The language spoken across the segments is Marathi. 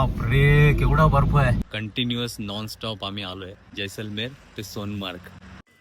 बाप रे केवढा बर्फ आहे. कंटिन्युअस नॉन स्टॉप आम्ही आलोय जैसलमेर ते सोनमार्ग.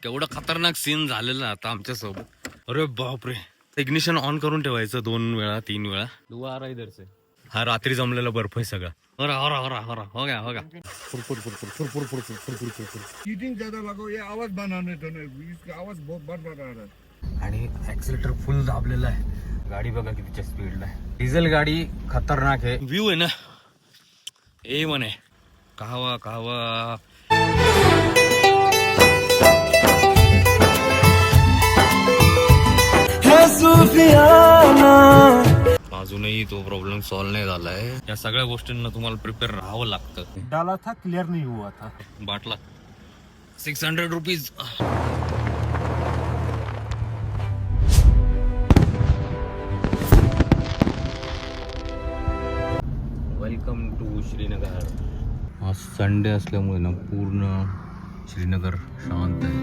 केवढा खतरनाक सीन झालेला आता आमच्या सोबत. अरे बाप रे. इग्निशन ऑन करून ठेवायचं 2 वेळा 3 वेळा. दुआ आ रहा इधर से. हा रात्री जमलेला बर्फ आहे सगळा. हो गया फुरफुर फुरफुर फुरफुर फुरफुर फुरफुर फुरफुर. हीटिंग ज्यादा लगाओ, ये आवाज बनाने दो ना, इसका आवाज बहुत बार बार आ रहा है. आणि ऍक्सिलेटर फुल दाबलेला आहे. गाडी बघा कितीच्या स्पीडला आहे. डिझेल गाडी खतरनाक आहे. व्ह्यू आहे ना ए म्हणे कहवा कहवा. अजूनही तो प्रॉब्लेम सॉल्व नाही झालाय. या सगळ्या गोष्टींना तुम्हाला प्रिपेअर राहावं लागतं. डाला था, क्लियर नहीं हुआ था. बाटला 600 रुपीज. Welcome to Srinagar. आज संडे असल्यामुळे ना पूर्ण श्रीनगर शांत आहे.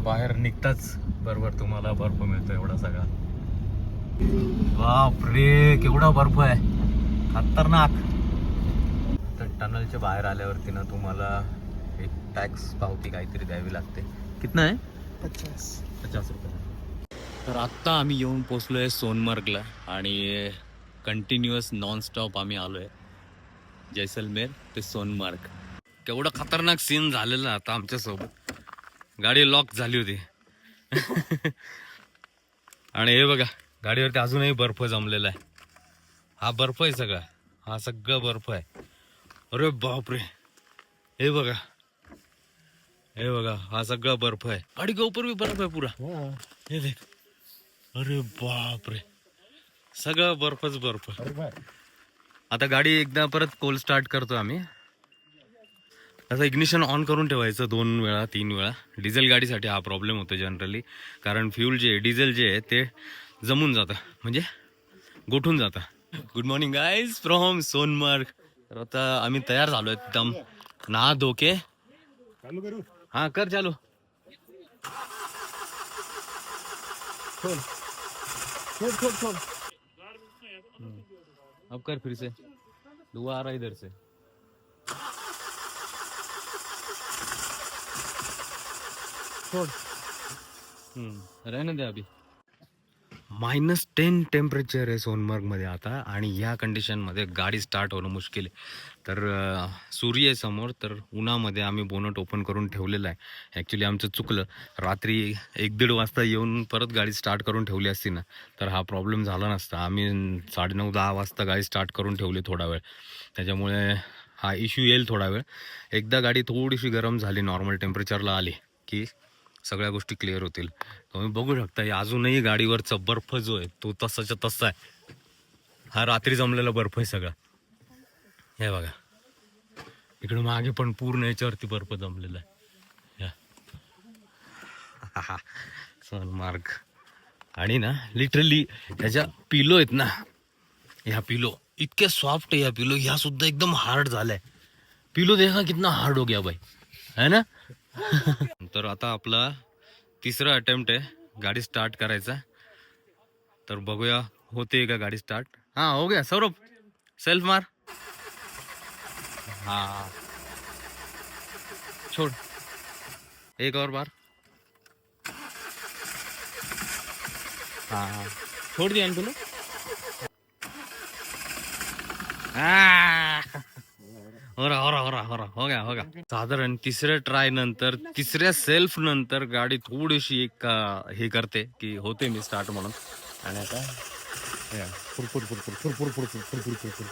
बाहेर निघताच बरोबर तुम्हाला बर्फ मिळतो एवढा सगळा. बाप रे केवढा बर्फ आहे खतरनाक. तर टनलच्या बाहेर आल्यावरती ना तुम्हाला एक टॅक्स पावती काहीतरी द्यावी लागते. कितना आहे? 50 रुपये. तर आत्ता आम्ही येऊन पोचलोय सोनमार्गला आणि कंटिन्युअस नॉन स्टॉप आम्ही आलोय जैसलमेर ते सोनमार्ग. केवढा खतरनाक सीन झालेला आता आमच्या सोबत. गाडी लॉक झाली होती आणि हे बघा गाडीवरती अजूनही बर्फ जमलेला आहे. हा बर्फ आहे सगळा. हा सगळा बर्फ आहे. अरे बाप रे. हे बघा हा सगळा बर्फ आहे. गाडी के ऊपर भी बर्फ आहे पुरा. हे देख. अरे बाप रे सगळा बर्फच बर्फ. आता गाडी एकदा परत कोल्ड स्टार्ट करतो आम्ही. असं इग्निशन ऑन करून ठेवायचं 2 वेळा 3 वेळा. डिझेल गाडीसाठी हा प्रॉब्लेम होतो जनरली. कारण फ्यूल जे डिझेल जे आहे ते जमून जातं म्हणजे गोठून जातं. Good morning guys from Sonamarg. तर आता आम्ही तयार झालो एकदम नहा धोके. हा कर चालू. अब कर फिर से. दुआ आ रहा इधर से. रहने दे अभी. -10 टेम्परेचर आहे सोनमार्ग मध्ये आता आणि या कंडिशन मध्ये गाडी स्टार्ट होणं मुश्किल आहे. तर सूर्य आहे समोर. तर उन्हामध्ये आम्ही बोनट ओपन करून ठेवलेलं आहे. ॲक्च्युली आमचं चुकलं. रात्री 1-1:30 वाजता येऊन परत गाडी स्टार्ट करून ठेवली असती ना तर हा प्रॉब्लेम झाला नसता. आम्ही 9:30-10 वाजता गाडी स्टार्ट करून ठेवली थोडा वेळ. त्याच्यामुळे हा इश्यू येईल थोडा वेळ. एकदा गाडी थोडीशी गरम झाली नॉर्मल टेम्परेचरला आली की सगळ्या गोष्टी क्लिअर होतील. तुम्ही बघू शकता अजूनही गाडीवरचा बर्फ जो आहे तो तसाच्या तसा आहे. हा रात्री जमलेला बर्फ आहे सगळा. हे बघा इकडे मागे पण पूर्ण याच्यावरती बर्फ जमलेला आहे. सोनमार्ग. आणि ना लिटरली ह्याच्या पिलो आहेत ना, ह्या पिलो इतके सॉफ्ट आहे. ह्या पिलो ह्या सुद्धा एकदम हार्ड झालाय. पिलो देखा कितना हार्ड हो गया भाई है ना. तर आता आपला 3रा अटेम्प्ट आहे गाडी स्टार्ट करायचा. तर बघूया होते का गाडी स्टार्ट. हा हो गया. सौरभ सेल्फ मार. हा छोड़ एक और बार. हाँ छोड़ दिया तुला. हो गया. साधारण 3ऱ्या ट्राय नंतर 3ऱ्या सेल्फ नंतर गाडी थोडीशी एक हे करते की होते मी स्टार्ट म्हणून. आणि आता फुरफुर फुरफुर फुरफुर फुरफुर फुरफुर फुरफुर.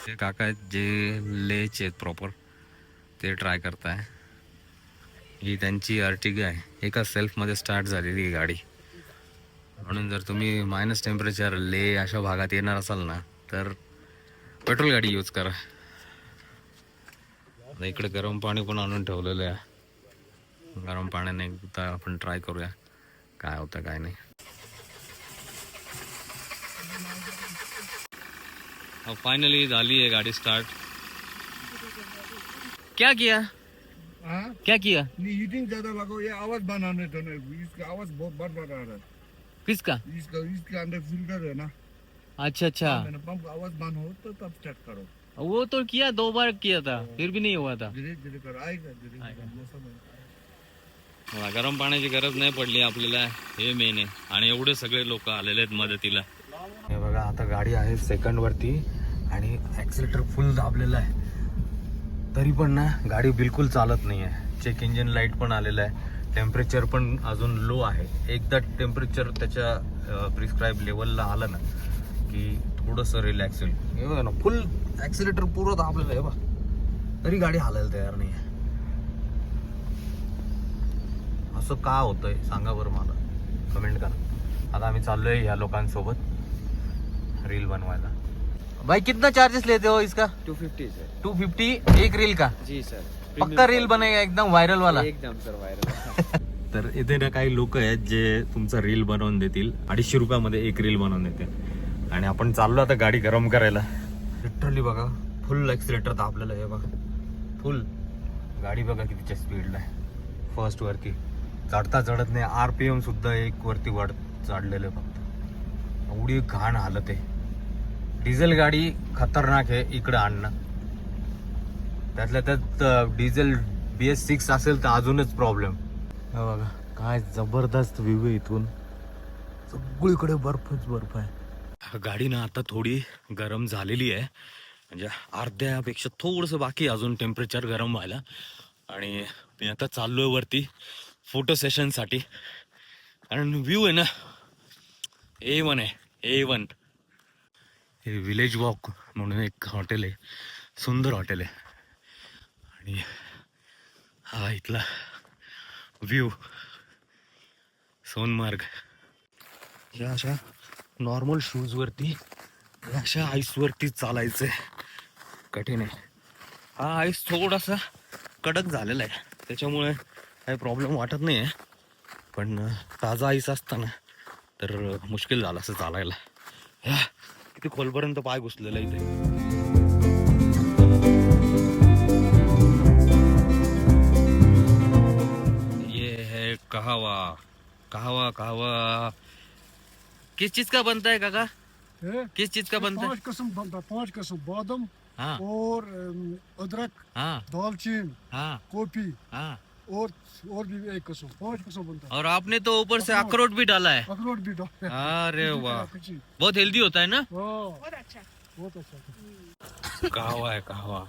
ते काका जे लेचे आहेत प्रॉपर ते ट्राय करताय. ही त्यांची अर्टिगा आहे. एका सेल्फमध्ये स्टार्ट झालेली गाडी. म्हणून जर तुम्ही -टेम्परेचर ले अशा भागात येणार असाल ना तर पेट्रोल गाडी यूज करा. आता इकडे गरम पाणी पण आणून ठेवलेलं आहे. गरम पाण्याने एकदा आपण ट्राय करूया काय होतं काय नाही. फाइनली झाली है गाड़ी स्टार्ट. क्या किया हाँ क्या किया नहीं हीटिंग ज्यादा लगाओ ये आवाज बनाने दो ना इसका आवाज बहुत बार बार आ रहा है किसका? इसके अंदर फिल्टर है ना अच्छा अच्छा, मैंने पंप आवाज बंद हो तो तब स्टार्ट करो वो तो किया 2 बार किया था फिर भी नहीं हुआ था. धीरे धीरे करो आएगा धीरे मौसम है. मला गरम पाण्याची गरज नाही पडली आपल्याला, हे मेन आहे. आणि एवढे सगळे लोक आलेले आहेत मदतीला. हे बघा आता गाडी आहे सेकंड वरती आणि ॲक्सिलेटर फुल दाबलेला आहे, तरी पण ना गाडी बिलकुल चालत नाही आहे. चेक इंजिन लाईट पण आलेला आहे, टेम्परेचर पण अजून लो आहे. एकदा टेम्परेचर त्याच्या प्रिस्क्राईब लेवलला आलं ना की थोडंसं रिलॅक्स होईल. हे बघा ना फुल ॲक्सिलेटर पुरं दाबलेलं आहे बा, तरी गाडी हालायला तयार नाही आहे. असं का होतंय सांगा बरं मला, कमेंट करा. आता आम्ही चाललोय या लोकांसोबत रील बनवायला. भाई कितना चार्जेस लेते हो इसका? 250 सर. 250 एक रील का? जी सर. पक्का रील बनेगा एकदम व्हायरल वाला. एकदम सर व्हायरल. तर इथे ना काही लोक आहेत जे तुमचा रील बनवून देतील. 250 रुपयामध्ये एक रील बनवून देते. आणि आपण चाललो आता गाडी गरम करायला. लिटरली बघा फुल ॲक्सिलेटर दाबलेलं आहे बघा, फुल. गाडी बघा कितीच्या स्पीडला आहे. फर्स्ट वरती चढता चढत नाही, RPM सुद्धा एक वरती चढलेलं आहे फक्त. एवढी घाण हालत आहे. डिझेल गाडी खतरनाक आहे इकडं आणणं. त्यातल्या त्यात डिझेल BS6 असेल तर अजूनच प्रॉब्लेम. बघा काय जबरदस्त व्ह्यू आहे इथून, सगळीकडे बर्फच बर्फ आहे. गाडी ना आता थोडी गरम झालेली आहे, म्हणजे अर्ध्यापेक्षा थोडंसं बाकी अजून टेम्परेचर गरम व्हायला. आणि मी आता चाललोय वरती फोटो सेशनसाठी, कारण व्ह्यू आहे ना A1 आहे, A1. हे विलेज वॉक म्हणून एक हॉटेल आहे, सुंदर हॉटेल आहे. आणि हा इथला व्ह्यू सोनमार्ग. या अशा नॉर्मल शूजवरती अशा आईसवरती चालायचं आहे, कठीण आहे. हा आईस थोडासा कडक झालेला आहे, त्याच्यामुळे काही प्रॉब्लेम वाटत नाही आहे. पण ताजा आईस असताना तर मुश्किल झालं असं चालायला. ह्या किती खोलपर्यंत पाय घुसलेला इथे. ये है कहवा. कहवा कहवा किस चीज का बनता है काका? किस चीज का बनता है? 5 किस्म बनता है, 5 किस्म बादाम हाँ और अदरक, हाँ दालचीन, हाँ कॉफी हाँ. और भी एक किस्म, 5 किस्म बनता है. और आपने तो ऊपर से अखरोट भी डाला है. अखरोट भी डालते हैं. अरे वाह, कुछ बहुत हेल्दी होता है ना. बहुत अच्छा. कहवा आहे कहवा.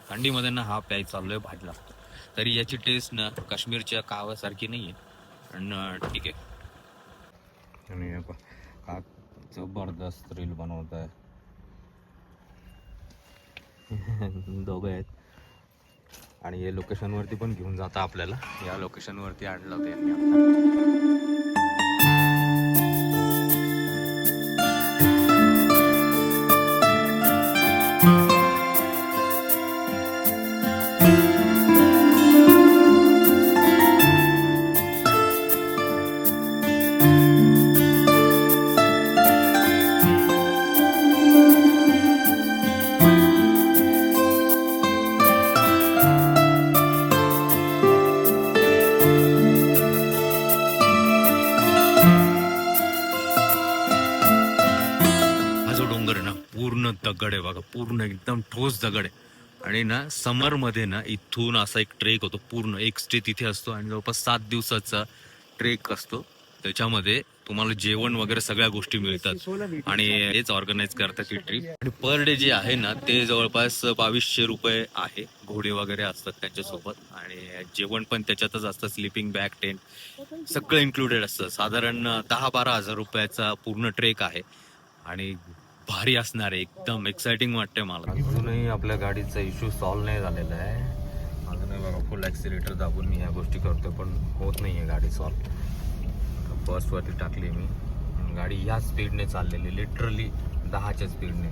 थंडीमध्ये ना हा प्यायचा चाललोय, भाजी लागतो. तरी याची टेस्ट ना काश्मीरच्या कहव्यासारखी नाही आहे, पण ठीक आहे. आणि का जबरदस्त रील बनवत आहे. दोघं आहेत आणि हे लोकेशनवरती पण घेऊन जाता आपल्याला. या लोकेशनवरती आणलं होतं यांनी आता. पूर्ण दगड आहे बघा, पूर्ण एकदम ठोस दगड आहे. आणि ना समरमध्ये ना इथून असा एक ट्रेक होतो, पूर्ण एक स्टे तिथे असतो आणि जवळपास 7 दिवसाचा ट्रेक असतो. त्याच्यामध्ये तुम्हाला जेवण वगैरे सगळ्या गोष्टी मिळतात आणि हेच ऑर्गनाईज करतात ही ट्रिप. आणि पर डे जे आहे ना ते जवळपास 2200 रुपये आहे. घोडे वगैरे असतात त्यांच्यासोबत आणि जेवण पण त्याच्यातच असतं. स्लिपिंग बॅग, टेंट सगळं इन्क्लुडेड असतं. साधारण 10-12 हजार रुपयाचा पूर्ण ट्रेक आहे आणि भारी असणार आहे. एकदम एक्साइटिंग वाटतंय मला. अजूनही आपल्या गाडीचा इश्यू सॉल्व्ह नाही झालेला आहे. माझं नाही बघा, फुल ॲक्सिलेटर दाबून मी ह्या गोष्टी करतो पण होत नाही आहे गाडी सॉल्व्ह. बसवरती टाकली मी, गाडी ह्या स्पीडने चाललेली, लिटरली 10च्या स्पीडने.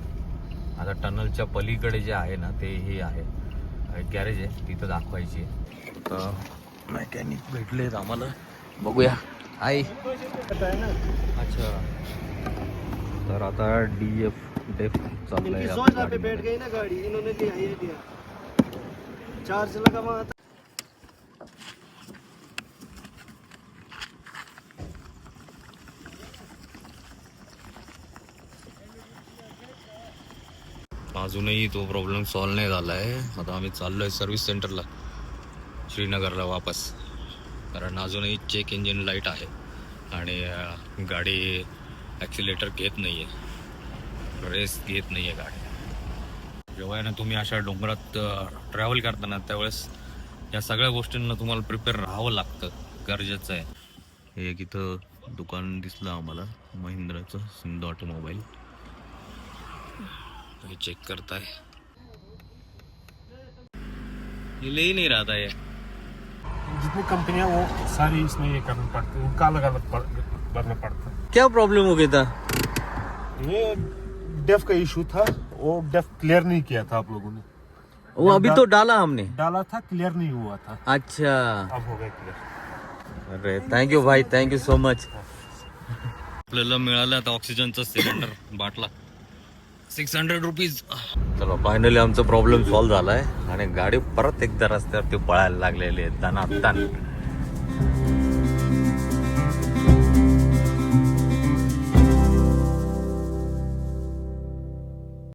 आता टनलच्या पलीकडे जे आहे ना ते हे आहे गॅरेज आहे, तिथं दाखवायची आहे. तर मेकॅनिक भेटलेत आम्हाला, बघूया. आहे अच्छा, तर आता डेफ चाललंय आपल्या गाडीमध्ये. ना गाड़ी इन्होंने दिया ये दिया चार्ज लगा वहाँ अजूनही तो प्रॉब्लेम सॉल्व नाही झाला आहे. आता आम्ही चाललो आहे सर्व्हिस सेंटरला श्रीनगरला वापस, कारण अजूनही चेक इंजिन लाईट आहे आणि गाडी ॲक्सिलेटर घेत नाही आहे, रेस घेत नाही आहे गाडी. जेव्हा आहे ना तुम्ही अशा डोंगरात ट्रॅव्हल करताना त्यावेळेस या सगळ्या गोष्टींना तुम्हाला प्रिपेअर राहावं लागतं, गरजेचं आहे. हे एक इथं दुकान दिसलं आम्हाला महिंद्राचं, सिंध ऑटोमोबाईल. ये चेक करता है, ये ले ही नहीं रहा था ये. जितनी कंपनियां वो सारी इसमें ये करना पड़ता है, उनका अलग अलग भरना पड़ता है. क्या प्रॉब्लम हो गया था? ये डेफ का इशू था, वो डेफ क्लियर नहीं किया था आप लोगों ने. वो अभी तो डाला हमने. डाला था, क्लियर नहीं हुआ था, अच्छा, अब हो गया क्लियर. अरे थँक्यू भाई, थँक्यू सो मच. आपल्याला मिळालं आता ऑक्सिजनचा सिलेंडर बाटला, 600 रुपीज. चलो फायनली आमचा प्रॉब्लेम सॉल्व्ह झालाय आणि गाडी परत एकदा रस्त्यावरती पळायला लागलेली आहे दणादण.